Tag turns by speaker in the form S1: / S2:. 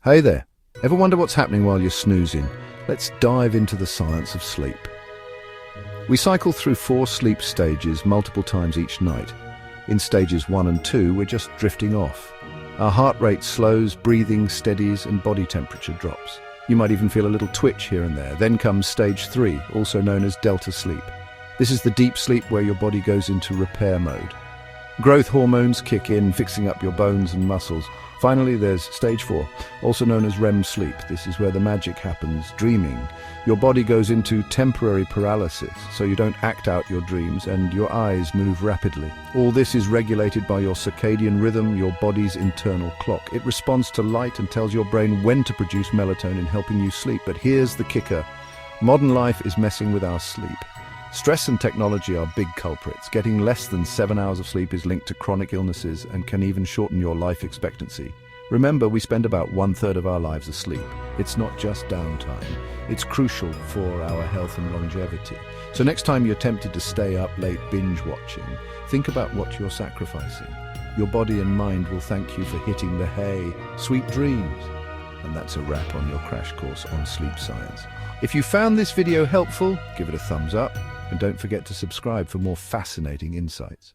S1: Hey there. Ever wonder what's happening while you're snoozing? Let's dive into the science of sleep. We cycle through 4 sleep stages multiple times each night. In stages 1 and 2, we're just drifting off. Our heart rate slows, breathing steadies, and body temperature drops. You might even feel a little twitch here and there. Then comes stage 3, also known as delta sleep. This is the deep sleep where your body goes into repair mode. Growth hormones kick in, fixing up your bones and muscles. Finally, there's stage 4, also known as REM sleep. This is where the magic happens, dreaming. Your body goes into temporary paralysis, so you don't act out your dreams and your eyes move rapidly. All this is regulated by your circadian rhythm, your body's internal clock. It responds to light and tells your brain when to produce melatonin, helping you sleep. But here's the kicker. Modern life is messing with our sleep. Stress and technology are big culprits. Getting less than 7 hours of sleep is linked to chronic illnesses and can even shorten your life expectancy. Remember, we spend about 1/3 of our lives asleep. It's not just downtime. It's crucial for our health and longevity. So next time you're tempted to stay up late binge watching, think about what you're sacrificing. Your body and mind will thank you for hitting the hay. Sweet dreams. And that's a wrap on your crash course on sleep science. If you found this video helpful, give it a thumbs up. And don't forget to subscribe for more fascinating insights.